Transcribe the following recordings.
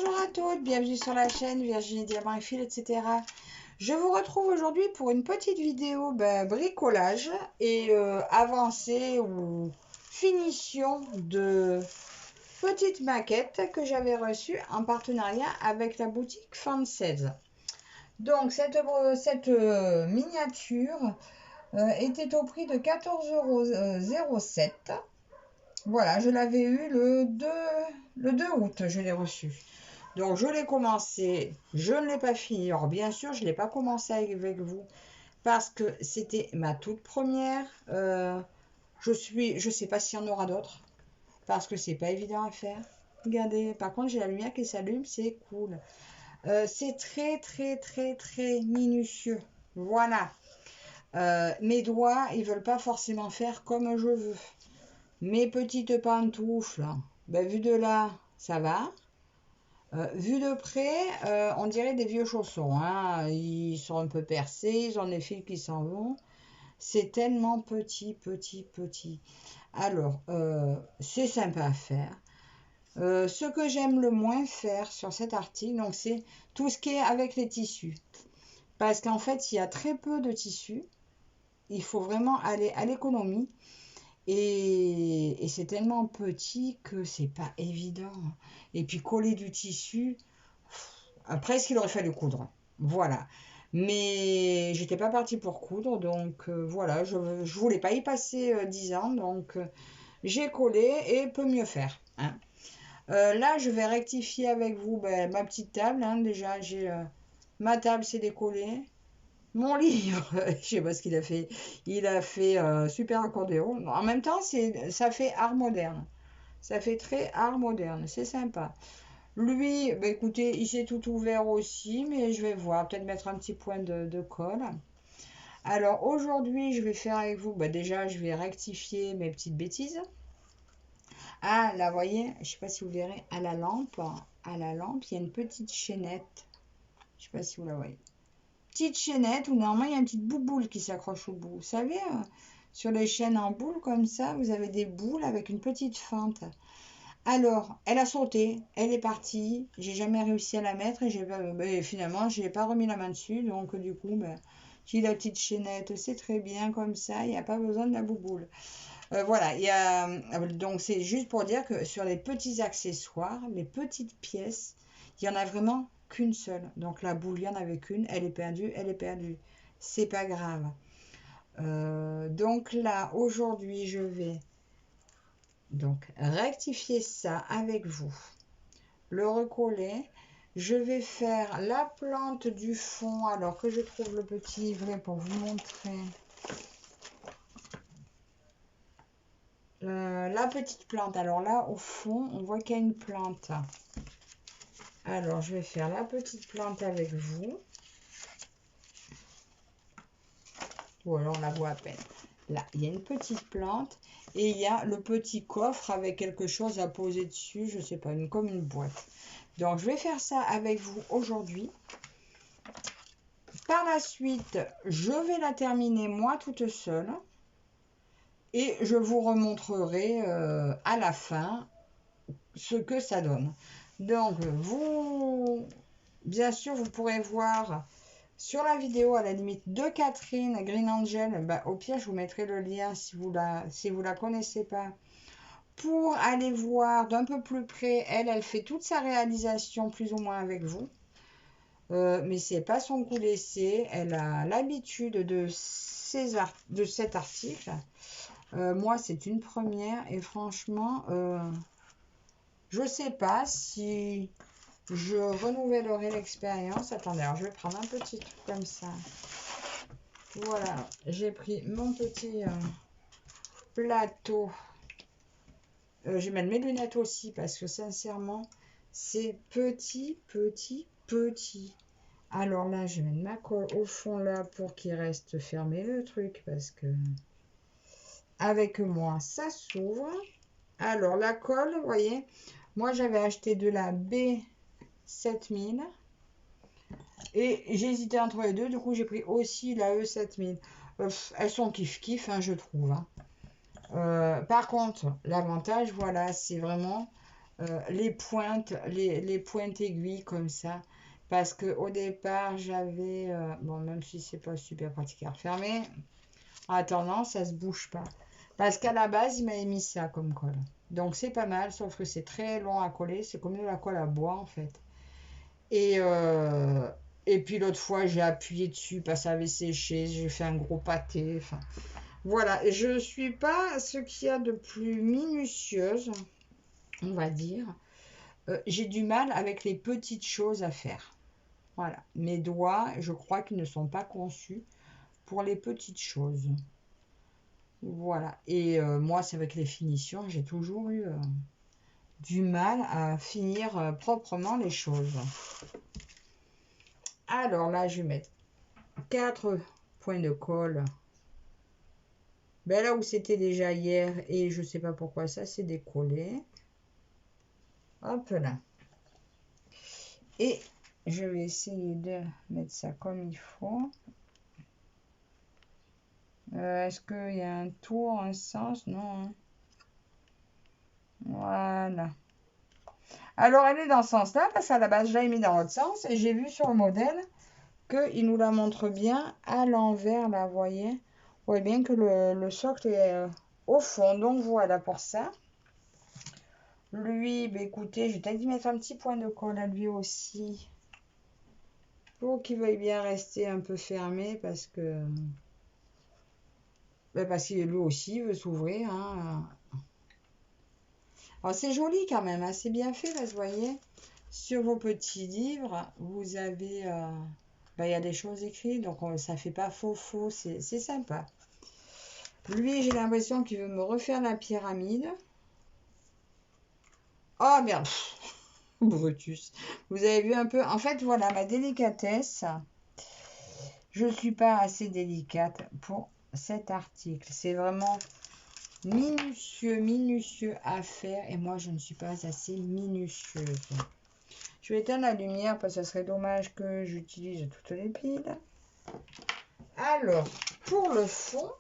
Bonjour à toutes, bienvenue sur la chaîne Virginie Diamant et Fil, etc. Je vous retrouve aujourd'hui pour une petite vidéo bricolage et avancée ou finition de petites maquettes que j'avais reçues en partenariat avec la boutique Fan16. Donc cette miniature était au prix de 14,07 €. Voilà, je l'avais eu le 2 août, je l'ai reçu. Donc, je l'ai commencé, je ne l'ai pas fini. Alors, bien sûr, je ne l'ai pas commencé avec vous parce que c'était ma toute première. Je sais pas s'il y en aura d'autres parce que c'est pas évident à faire. Regardez, par contre, j'ai la lumière qui s'allume, c'est cool. C'est très, très, très, très minutieux. Voilà. Mes doigts, ils veulent pas forcément faire comme je veux. Mes petites pantoufles, vu de là, ça va. Vu de près, on dirait des vieux chaussons. Hein. Ils sont un peu percés, ils ont des fils qui s'en vont. C'est tellement petit, petit, petit. Alors, c'est sympa à faire. Ce que j'aime le moins faire sur cet article, donc c'est tout ce qui est avec les tissus. Parce qu'en fait, il y a très peu de tissus. Il faut vraiment aller à l'économie. Et c'est tellement petit que c'est pas évident. Et puis coller du tissu, presque il aurait fallu coudre. Voilà. Mais j'étais pas partie pour coudre, donc voilà, je voulais pas y passer 10 ans, donc j'ai collé et peut mieux faire. Hein. Là, je vais rectifier avec vous ma petite table. Hein. Déjà, j'ai ma table, c'est décollé. Mon livre, je sais pas ce qu'il a fait. Il a fait super accordéon. En même temps, ça fait art moderne. Ça fait très art moderne. C'est sympa. Lui, écoutez, il s'est tout ouvert aussi, mais je vais voir. Peut-être mettre un petit point de colle. Alors aujourd'hui, je vais faire avec vous. Déjà, je vais rectifier mes petites bêtises. Ah, là, vous voyez, je sais pas si vous verrez, à la lampe, il y a une petite chaînette. Je sais pas si vous la voyez. Petite chaînette où normalement il y a une petite bouboule qui s'accroche au bout. Vous savez, sur les chaînes en boule comme ça, vous avez des boules avec une petite fente. Alors, elle a sauté, elle est partie. J'ai jamais réussi à la mettre et finalement, je n'ai pas remis la main dessus. Donc, du coup, j'ai la petite chaînette, c'est très bien comme ça. Il n'y a pas besoin de la bouboule. Voilà, donc c'est juste pour dire que sur les petits accessoires, les petites pièces, il y en a vraiment qu'une seule. Donc la boule, il n'y en avait qu'une, elle est perdue, elle est perdue. C'est pas grave. Donc là, aujourd'hui, je vais donc rectifier ça avec vous. Le recoller. Je vais faire la plante du fond, alors que je trouve le petit livret pour vous montrer. La petite plante, alors là au fond on voit qu'il y a une plante. Alors je vais faire la petite plante avec vous. Ou alors on la voit à peine. Là il y a une petite plante et il y a le petit coffre avec quelque chose à poser dessus, je sais pas, comme une boîte. Donc je vais faire ça avec vous aujourd'hui. Par la suite je vais la terminer moi toute seule. Et je vous remontrerai à la fin ce que ça donne. Donc, bien sûr, vous pourrez voir sur la vidéo à la limite de Catherine Green Angel. Au pire, je vous mettrai le lien si vous la connaissez pas. Pour aller voir d'un peu plus près, elle fait toute sa réalisation plus ou moins avec vous. Mais c'est pas son coup d'essai. Elle a l'habitude de cet article. Moi, c'est une première et franchement, je sais pas si je renouvellerai l'expérience. Attendez, alors je vais prendre un petit truc comme ça. Voilà, j'ai pris mon petit plateau. Je vais mettre mes lunettes aussi parce que sincèrement, c'est petit, petit, petit. Alors là, je vais mettre ma colle au fond là pour qu'il reste fermé le truc parce que avec moi, ça s'ouvre. Alors la colle, vous voyez, moi j'avais acheté de la B7000 et j'ai hésité entre les deux, du coup j'ai pris aussi la E7000. Elles sont kiff-kiff, hein, je trouve. Hein. Par contre, l'avantage, voilà, c'est vraiment les pointes aiguilles comme ça. Parce que au départ, j'avais... bon, même si c'est pas super pratique à refermer, en attendant, ça se bouge pas. Parce qu'à la base, il m'avait mis ça comme colle. Donc c'est pas mal, sauf que c'est très long à coller. C'est comme de la colle à bois en fait. Et, euh, et puis l'autre fois, j'ai appuyé dessus parce que ça avait séché. J'ai fait un gros pâté. Enfin, voilà. Et je suis pas ce qu'il y a de plus minutieuse, on va dire. J'ai du mal avec les petites choses à faire. Voilà. Mes doigts, je crois qu'ils ne sont pas conçus pour les petites choses. Voilà. Et moi, c'est avec les finitions, j'ai toujours eu du mal à finir proprement les choses. Alors là, je vais mettre 4 points de colle. Ben là où c'était déjà hier, et je sais pas pourquoi ça s'est décollé. Hop là. Et je vais essayer de mettre ça comme il faut. Est-ce qu'il y a un tour, un sens? Non. Hein. Voilà. Alors, elle est dans ce sens-là, parce qu'à la base, je l'avais mis dans l'autre sens. Et j'ai vu sur le modèle qu'il nous la montre bien à l'envers, là, vous voyez. Vous voyez bien que le socle est au fond. Donc, voilà pour ça. Lui, bah, écoutez, je vais peut-être lui mettre un petit point de colle à lui aussi. Pour qu'il veuille bien rester un peu fermé, parce que... bah, parce que lui aussi veut s'ouvrir, hein. Alors, c'est joli quand même, hein, c'est bien fait, là, vous voyez. Sur vos petits livres, vous avez... bah, il y a des choses écrites, donc ça fait pas faux, c'est sympa. Lui, j'ai l'impression qu'il veut me refaire la pyramide. Oh, merde. Brutus. Vous avez vu un peu... En fait, voilà, ma délicatesse. Je ne suis pas assez délicate pour cet article. C'est vraiment minutieux à faire. Et moi, je ne suis pas assez minutieuse. Je vais éteindre la lumière parce que ce serait dommage que j'utilise toutes les piles. Alors, pour le fond,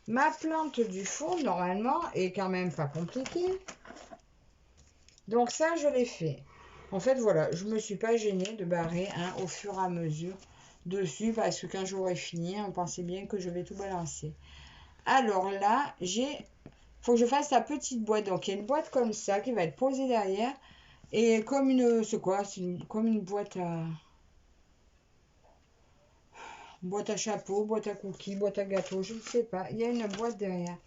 ma plante du fond, normalement, est quand même pas compliquée. Donc ça, je l'ai fait. En fait, voilà, je ne me suis pas gênée de barrer au fur et à mesure dessus parce que quand j'aurai fini, on pensait bien que je vais tout balancer. Alors là, faut que je fasse la petite boîte. Donc il y a une boîte comme ça qui va être posée derrière et comme une, c'est quoi? Comme une boîte à chapeau, boîte à cookies, boîte à gâteau, je ne sais pas. Il y a une boîte derrière.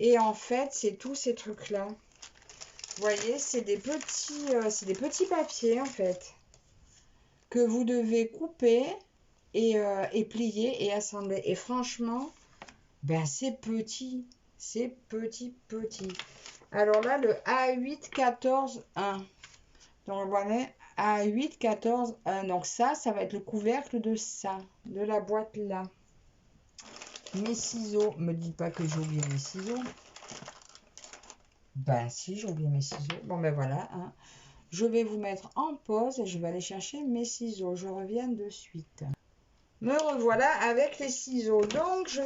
Et en fait, c'est tous ces trucs-là. Vous voyez, c'est des petits papiers en fait que vous devez couper et plier et assembler. Et franchement, ben c'est petit. C'est petit. Alors là, le A814-1. Donc voilà, A814-1. Donc ça va être le couvercle de ça, de la boîte là. Mes ciseaux, me dites pas que j'ai oublié mes ciseaux. Ben si, j'ai oublié mes ciseaux. Bon ben voilà, hein. Je vais vous mettre en pause et je vais aller chercher mes ciseaux. Je reviens de suite. Me revoilà avec les ciseaux. Donc, je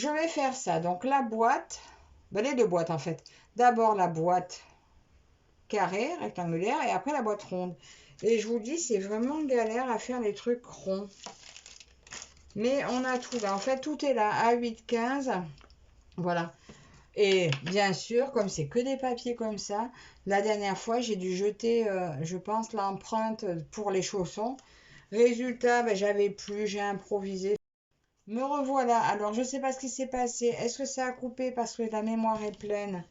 vais faire ça. Donc, la boîte, ben, les deux boîtes en fait. D'abord, la boîte carrée, rectangulaire, et après la boîte ronde. Et je vous dis, c'est vraiment galère à faire les trucs ronds. Mais on a tout là. En fait, tout est là. A8, 15. Voilà. Et bien sûr, comme c'est que des papiers comme ça, la dernière fois, j'ai dû jeter, je pense, l'empreinte pour les chaussons. Résultat, ben, j'avais plus, j'ai improvisé. Me revoilà. Alors, je ne sais pas ce qui s'est passé. Est-ce que ça a coupé parce que la mémoire est pleine?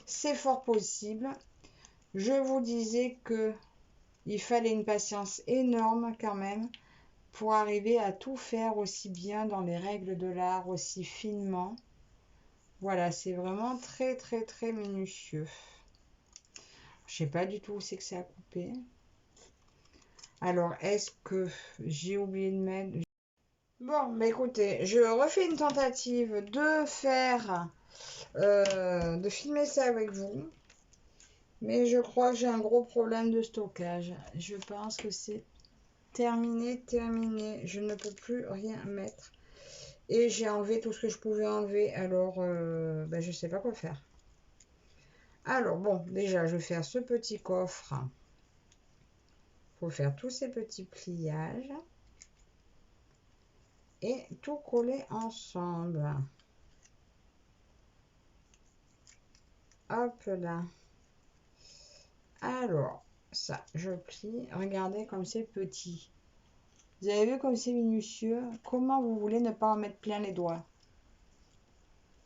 C'est fort possible. Je vous disais que il fallait une patience énorme quand même pour arriver à tout faire aussi bien dans les règles de l'art, aussi finement. Voilà, c'est vraiment très minutieux. Je sais pas du tout où c'est que ça a coupé. Alors, est-ce que j'ai oublié de mettre... Bon, bah écoutez, je refais une tentative de faire, de filmer ça avec vous. Mais je crois que j'ai un gros problème de stockage. Je pense que c'est terminé. Je ne peux plus rien mettre. Et j'ai enlevé tout ce que je pouvais enlever. Alors, bah, je sais pas quoi faire. Alors, bon, déjà, je vais faire ce petit coffre. Il faut faire tous ces petits pliages. Et tout coller ensemble. Hop là. Alors, ça, je plie. Regardez comme c'est petit. Vous avez vu comme c'est minutieux? Comment vous voulez ne pas en mettre plein les doigts?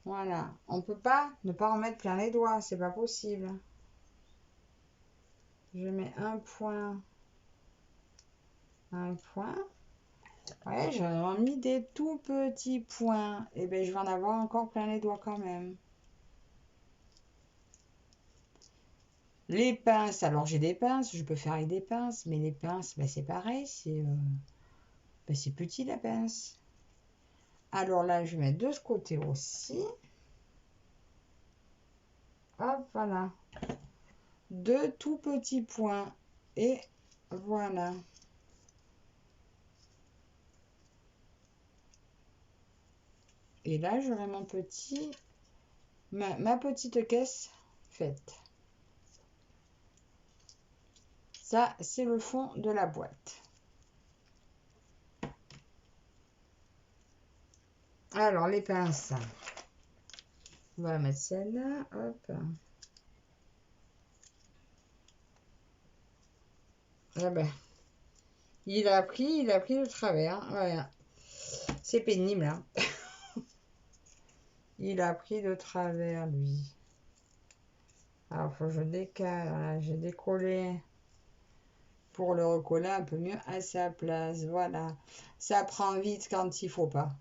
Voilà. On ne peut pas ne pas en mettre plein les doigts. C'est pas possible. Je mets un point. Un point. Ouais, j'en ai mis des tout petits points. Et bien, je vais en avoir encore plein les doigts quand même. Les pinces, alors j'ai des pinces, je peux faire avec des pinces, mais les pinces, ben c'est pareil, c'est petit la pince. Alors là, je vais mettre de ce côté aussi. Hop, voilà. Deux tout petits points. Et voilà. Et là, j'aurai mon petit, ma petite caisse faite. Ça, c'est le fond de la boîte. Alors, les pinces. On va mettre celle-là. Hop. Ah ben, il a pris de travers. Voilà. C'est pénible, hein. Il a pris de travers, lui. Alors, faut que je décale. Voilà, j'ai décollé pour le recoller un peu mieux à sa place. Voilà. Ça prend vite quand il faut pas.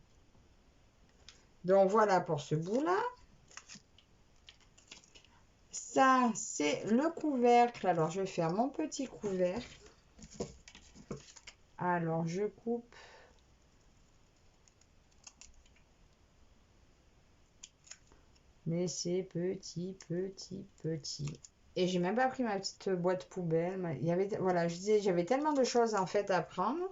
Donc, voilà pour ce bout-là. Ça, c'est le couvercle. Alors, je vais faire mon petit couvercle. Alors, je coupe. Mais c'est petit, petit, petit. Et j'ai même pas pris ma petite boîte poubelle. Il y avait, voilà, je disais, j'avais tellement de choses en fait à prendre.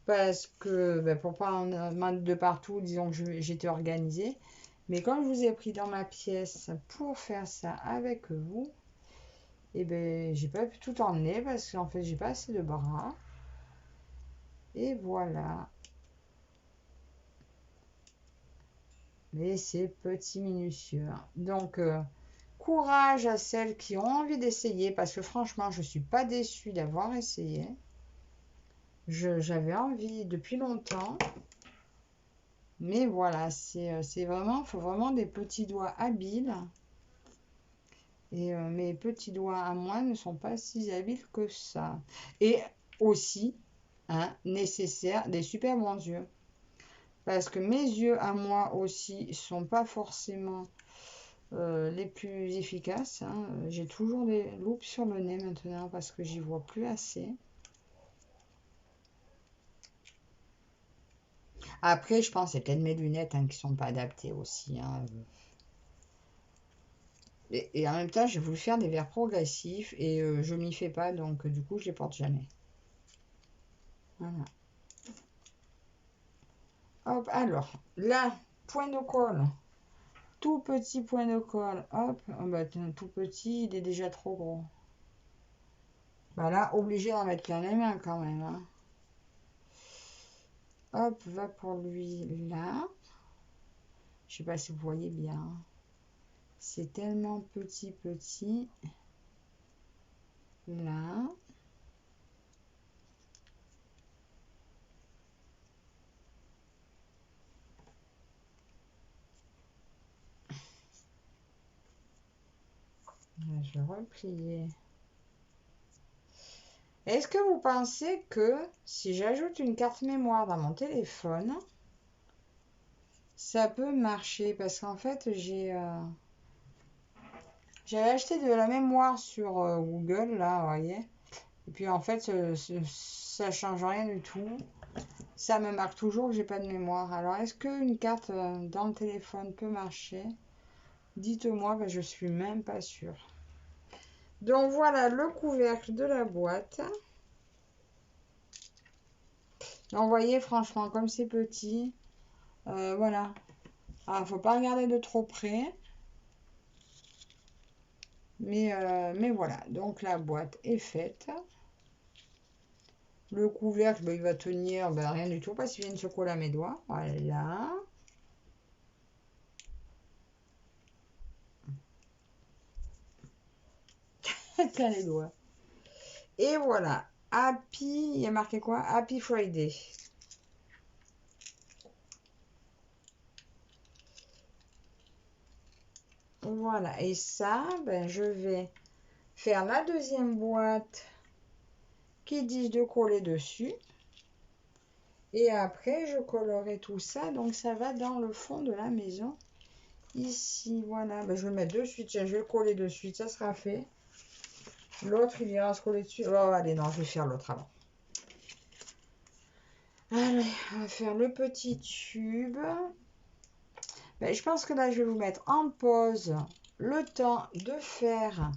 Parce que, ben, pour pas en mettre de partout, disons que j'étais organisée. Mais quand je vous ai pris dans ma pièce pour faire ça avec vous, et ben, j'ai pas pu tout emmener parce qu'en fait, j'ai pas assez de bras. Et voilà. Mais c'est petit minutieux. Donc, courage à celles qui ont envie d'essayer parce que franchement, je ne suis pas déçue d'avoir essayé. J'avais envie depuis longtemps. Mais voilà, c'est vraiment, il faut vraiment des petits doigts habiles. Et mes petits doigts à moi ne sont pas si habiles que ça. Et aussi, hein, nécessaire, des super bons yeux. Parce que mes yeux à moi aussi sont pas forcément les plus efficaces. Hein. J'ai toujours des loupes sur le nez maintenant parce que j'y vois plus assez. Après, je pense que c'est peut-être mes lunettes hein, qui sont pas adaptées aussi. Hein. Et en même temps, j'ai voulu faire des verres progressifs et je m'y fais pas, donc du coup, je les porte jamais. Voilà. Hop, alors, là, point de colle. Tout petit point de colle. Hop, oh, bah, tout petit, il est déjà trop gros. Bah là, obligé d'en mettre plein les mains quand même. Hein. Hop, va pour lui là. Je sais pas si vous voyez bien. C'est tellement petit, petit. Là. Là, je vais replier. Est-ce que vous pensez que si j'ajoute une carte mémoire dans mon téléphone, ça peut marcher? Parce qu'en fait, j'avais acheté de la mémoire sur Google, là, vous voyez. Et puis en fait, ça change rien du tout. Ça me marque toujours que j'ai pas de mémoire. Alors, est-ce qu'une carte dans le téléphone peut marcher? Dites-moi, ben, je suis même pas sûre. Donc voilà le couvercle de la boîte. Donc vous voyez, franchement, comme c'est petit, voilà. Alors, faut pas regarder de trop près. Mais voilà, donc la boîte est faite. Le couvercle, ben, il va tenir ben, rien du tout parce qu'il vient de se coller à mes doigts. Voilà. Tiens les doigts. Et voilà. Happy, il y a marqué quoi? Happy Friday. Voilà. Et ça, ben, je vais faire la deuxième boîte qui disent de coller dessus. Et après, je collerai tout ça. Donc, ça va dans le fond de la maison. Ici, voilà. Ben, je vais le mettre de suite. Tiens, je vais le coller de suite. Ça sera fait. L'autre, il ira se coller dessus. Oh, allez, non, je vais faire l'autre avant. Allez, on va faire le petit tube. Ben, je pense que là, je vais vous mettre en pause le temps de faire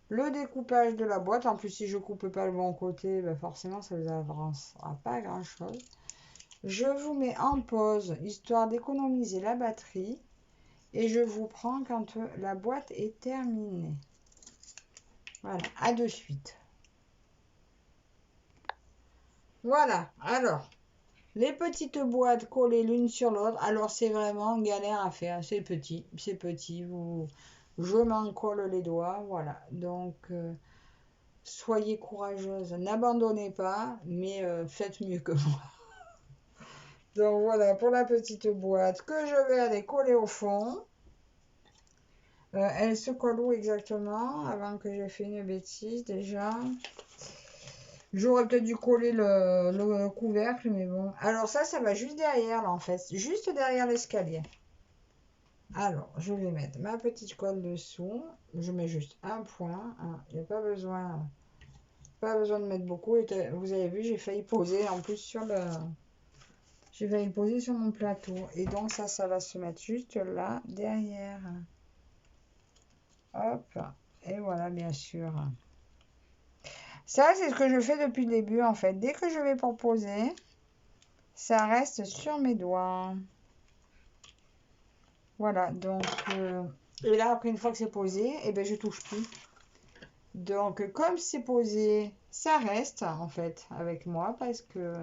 le découpage de la boîte. En plus, si je ne coupe pas le bon côté, ben forcément, ça ne vous avancera pas grand-chose. Je vous mets en pause, histoire d'économiser la batterie. Et je vous prends quand la boîte est terminée. Voilà, à de suite. Voilà, alors, les petites boîtes collées l'une sur l'autre. Alors, c'est vraiment galère à faire. C'est petit, je m'en colle les doigts. Voilà, donc, soyez courageuse. N'abandonnez pas, mais faites mieux que moi. Donc, voilà pour la petite boîte que je vais aller coller au fond. Elle se colle où exactement? Avant que j'ai fait une bêtise déjà. J'aurais peut-être dû coller le couvercle, mais bon. Alors ça va juste derrière, là, en fait. Juste derrière l'escalier. Alors, je vais mettre ma petite colle dessous. Je mets juste un point. Il n'y a pas besoin de mettre beaucoup. Et vous avez vu, j'ai failli poser en plus sur le... J'ai failli poser sur mon plateau. Et donc ça va se mettre juste là, derrière. Hop. Et voilà, bien sûr. Ça, c'est ce que je fais depuis le début, en fait. Dès que je vais pour poser, ça reste sur mes doigts. Voilà, donc... et là, après, une fois que c'est posé, eh ben, je touche plus. Donc, comme c'est posé, ça reste, en fait, avec moi, parce que...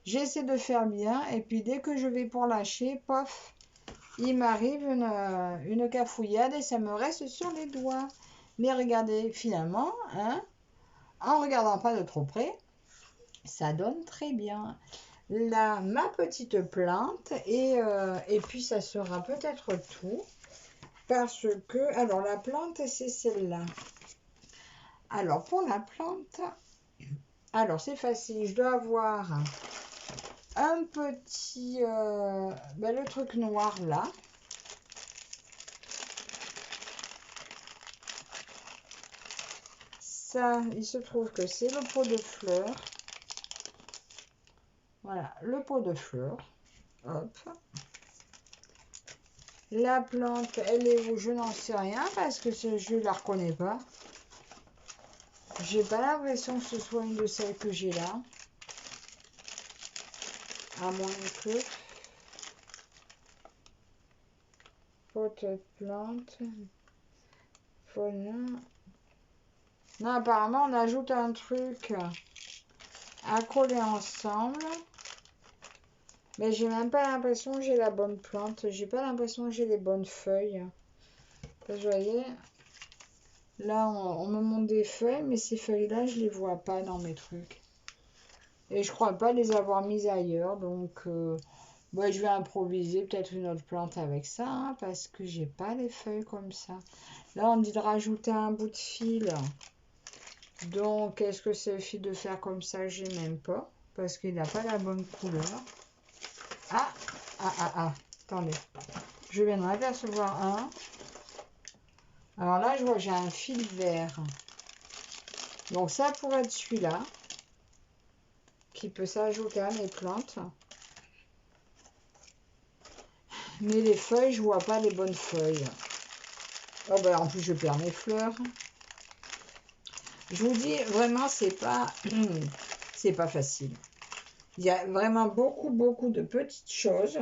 J'essaie de faire bien, et puis dès que je vais pour lâcher, pof, il m'arrive une cafouillade, et ça me reste sur les doigts. Mais regardez, finalement, hein, en regardant pas de trop près, ça donne très bien. Là, ma petite plante, et puis ça sera peut-être tout, parce que, alors la plante, c'est celle-là. Alors, pour la plante, alors c'est facile, je dois avoir un petit, le truc noir là. Ça, il se trouve que c'est le pot de fleurs. Voilà, le pot de fleurs. Hop. La plante, elle est où? Je n'en sais rien parce que je ne la reconnais pas. J'ai pas l'impression que ce soit une de celles que j'ai là. À moins que... Pot de plante. Non, apparemment, on ajoute un truc à coller ensemble. Mais j'ai même pas l'impression que j'ai la bonne plante. J'ai pas l'impression que j'ai les bonnes feuilles. Vous voyez, là, on me montre des feuilles, mais ces feuilles-là, je les vois pas dans mes trucs. Et je crois pas les avoir mises ailleurs. Donc, je vais improviser peut-être une autre plante avec ça, hein, parce que j'ai pas les feuilles comme ça. Là, on dit de rajouter un bout de fil. Donc, est-ce que c'est le fil de fer comme ça? J'ai même pas, parce qu'il n'a pas la bonne couleur. Attendez. Je viens de m'apercevoir un. Alors là, je vois, j'ai un fil vert. Donc, ça pourrait être celui-là, qui peut s'ajouter à mes plantes. Mais les feuilles, je vois pas les bonnes feuilles. Oh ben, en plus, je perds mes fleurs. Je vous dis, vraiment, c'est pas facile. Il y a vraiment beaucoup de petites choses.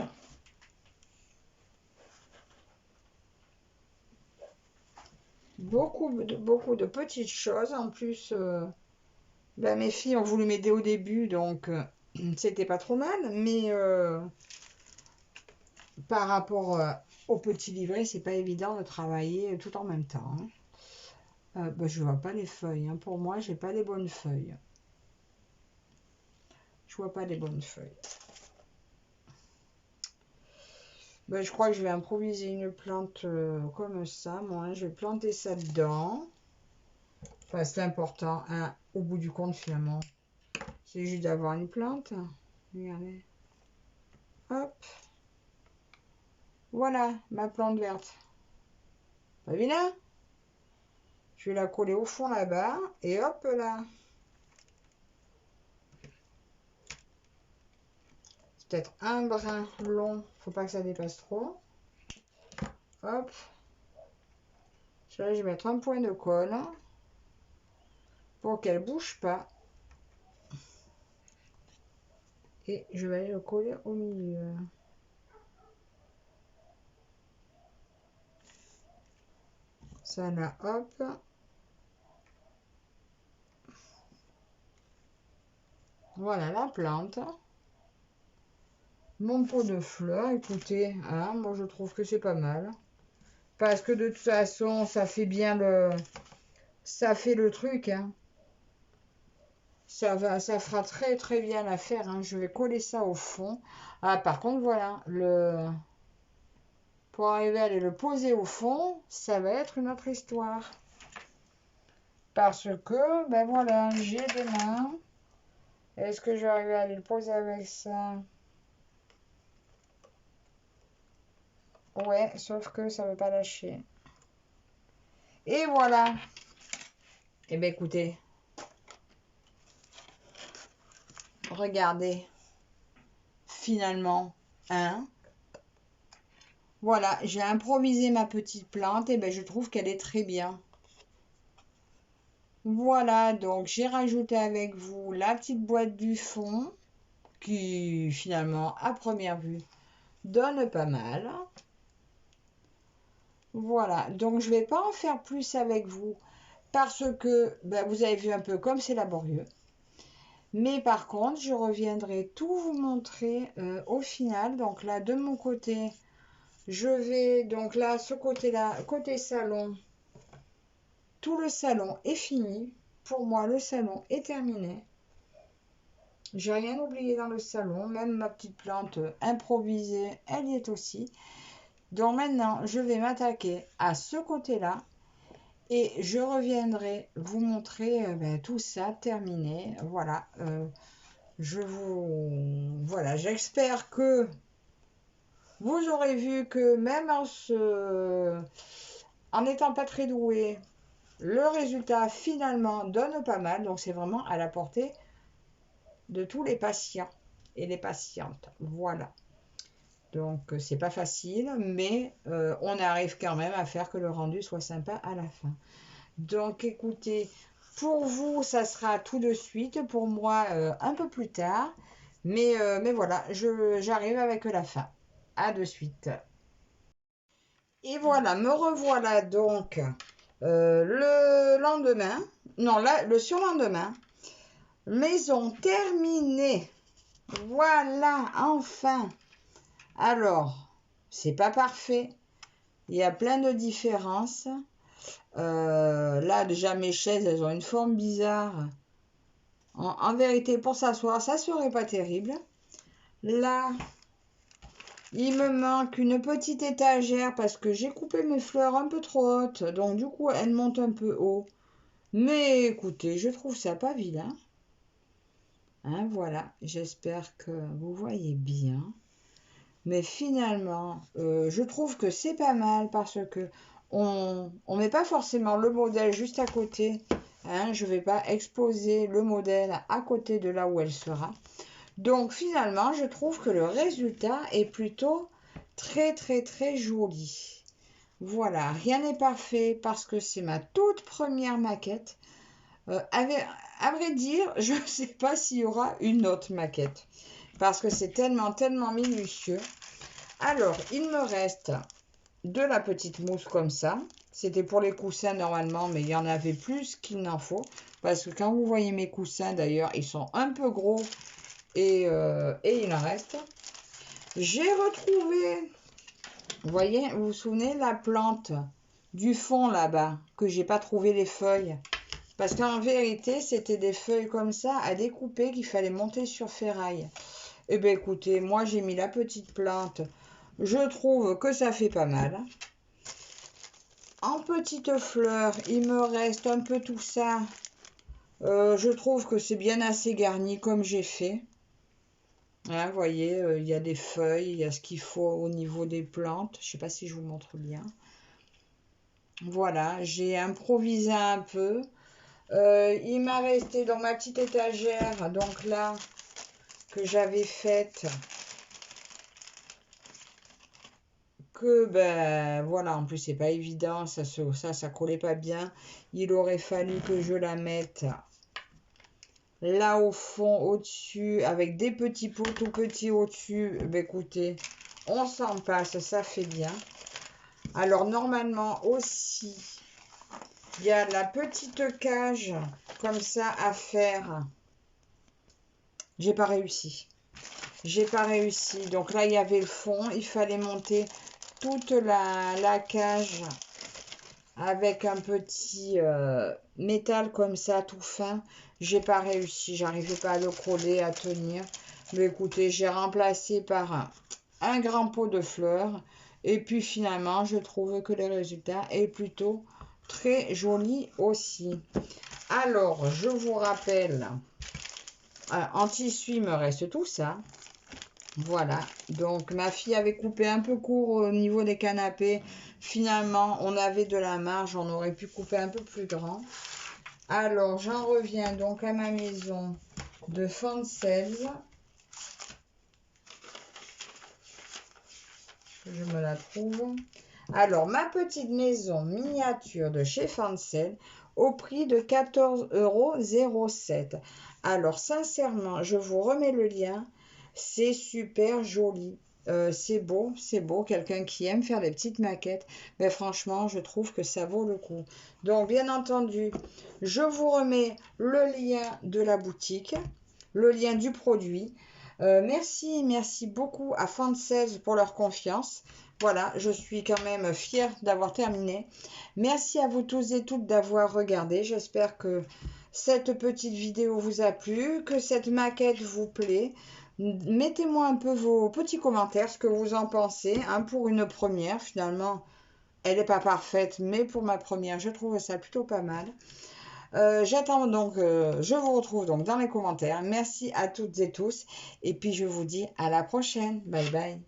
beaucoup de petites choses. En plus, ben, mes filles ont voulu m'aider au début, donc c'était pas trop mal. Mais par rapport au petit livret, c'est pas évident de travailler tout en même temps. Ben, je vois pas les feuilles. Hein. Pour moi, j'ai pas les bonnes feuilles. Je vois pas les bonnes feuilles. Ben, je crois que je vais improviser une plante comme ça. Moi, je vais planter ça dedans. Enfin, c'est important, hein, au bout du compte, finalement. C'est juste d'avoir une plante. Regardez. Hop. Voilà, ma plante verte. Pas vilain? Je vais la coller au fond là-bas. Et hop là. C'est peut-être un brin long. Faut pas que ça dépasse trop. Hop. Là, je vais mettre un point de colle. Pour qu'elle bouge pas. Et je vais le coller au milieu. Ça là, hop. Voilà la plante. Mon pot de fleurs, écoutez, hein, moi je trouve que c'est pas mal. Parce que de toute façon, ça fait bien le... Ça fait le truc, hein. Ça fera très très bien l'affaire, hein. Je vais coller ça au fond. Ah, par contre, voilà, pour arriver à aller le poser au fond, ça va être une autre histoire. Parce que, ben voilà, j'ai des mains. Est-ce que je vais arriver à aller le poser avec ça? Ouais, sauf que ça ne veut pas lâcher. Et voilà. Eh bien, écoutez. Regardez. Finalement, hein? Voilà, j'ai improvisé ma petite plante. Et ben, je trouve qu'elle est très bien. Voilà, donc j'ai rajouté avec vous la petite boîte du fond. Qui, finalement, à première vue, donne pas mal. Voilà, donc je ne vais pas en faire plus avec vous. Parce que, ben, vous avez vu un peu comme c'est laborieux. Mais par contre, je reviendrai tout vous montrer au final. Donc là, de mon côté, je vais... Donc là, ce côté-là, côté salon, tout le salon est fini. Pour moi, le salon est terminé. J'ai rien oublié dans le salon. Même ma petite plante improvisée, elle y est aussi. Donc maintenant, je vais m'attaquer à ce côté-là. Et je reviendrai vous montrer ben, tout ça terminé. Voilà. Voilà, j'espère que vous aurez vu que même en n'étant pas très doué, le résultat finalement donne pas mal. Donc c'est vraiment à la portée de tous les patients et les patientes. Voilà. Donc c'est pas facile, mais on arrive quand même à faire que le rendu soit sympa à la fin. Donc écoutez, pour vous, ça sera tout de suite. Pour moi, un peu plus tard. Mais voilà, j'arrive avec la fin. À de suite. Et voilà, me revoilà donc le lendemain. Non, là, le surlendemain. Maison terminée. Voilà, enfin. Alors, c'est pas parfait. Il y a plein de différences. Là, déjà, mes chaises, elles ont une forme bizarre. En vérité, pour s'asseoir, ça serait pas terrible. Là, il me manque une petite étagère parce que j'ai coupé mes fleurs un peu trop hautes. Donc, du coup, elles montent un peu haut. Mais écoutez, je trouve ça pas vilain. Hein, voilà, j'espère que vous voyez bien. Mais finalement, je trouve que c'est pas mal parce que on met pas forcément le modèle juste à côté. Hein, je ne vais pas exposer le modèle à côté de là où elle sera. Donc finalement, je trouve que le résultat est plutôt très très très joli. Voilà, rien n'est parfait parce que c'est ma toute première maquette. À vrai dire, je ne sais pas s'il y aura une autre maquette parce que c'est tellement minutieux. Alors, il me reste de la petite mousse comme ça. C'était pour les coussins normalement, mais il y en avait plus qu'il n'en faut. Parce que quand vous voyez mes coussins d'ailleurs, ils sont un peu gros et il en reste. J'ai retrouvé, vous voyez, vous vous souvenez la plante du fond là-bas, que j'ai pas trouvé les feuilles. Parce qu'en vérité, c'était des feuilles comme ça à découper qu'il fallait monter sur ferraille. Eh bien écoutez, moi j'ai mis la petite plante. Je trouve que ça fait pas mal. En petites fleurs, il me reste un peu tout ça. Je trouve que c'est bien assez garni comme j'ai fait. Hein, vous voyez, il y a des feuilles, il y a ce qu'il faut au niveau des plantes. Je ne sais pas si je vous montre bien. Voilà, j'ai improvisé un peu. Il m'a resté dans ma petite étagère, donc là, que j'avais faite. Que ben voilà, en plus c'est pas évident, ça collait pas bien. Il aurait fallu que je la mette là au fond, au-dessus, avec des petits pots tout petits au-dessus. Ben écoutez, on s'en passe, ça fait bien. Alors normalement aussi, il y a la petite cage comme ça à faire. J'ai pas réussi. J'ai pas réussi. Donc là, il y avait le fond. Il fallait monter toute la cage avec un petit métal comme ça, tout fin. J'ai pas réussi. J'arrivais pas à le coller, à tenir. Mais écoutez, j'ai remplacé par un grand pot de fleurs. Et puis finalement, je trouve que le résultat est plutôt très joli aussi. Alors, je vous rappelle, en tissu, il me reste tout ça. Voilà, donc ma fille avait coupé un peu court au niveau des canapés. Finalement, on avait de la marge, on aurait pu couper un peu plus grand. Alors, j'en reviens donc à ma maison de Fancels. Je me la trouve. Alors, ma petite maison miniature de chez Fancel au prix de 14,07 €. Alors, sincèrement, je vous remets le lien. C'est super joli. C'est beau, c'est beau. Quelqu'un qui aime faire des petites maquettes, mais franchement, je trouve que ça vaut le coup. Donc, bien entendu, je vous remets le lien de la boutique, le lien du produit. Merci beaucoup à Fancels pour leur confiance. Voilà, je suis quand même fière d'avoir terminé. Merci à vous tous et toutes d'avoir regardé. J'espère que cette petite vidéo vous a plu, que cette maquette vous plaît. Mettez-moi un peu vos petits commentaires, ce que vous en pensez. Hein, pour une première, finalement, elle n'est pas parfaite, mais pour ma première, je trouve ça plutôt pas mal. J'attends donc, je vous retrouve donc dans les commentaires. Merci à toutes et tous. Et puis je vous dis à la prochaine. Bye bye.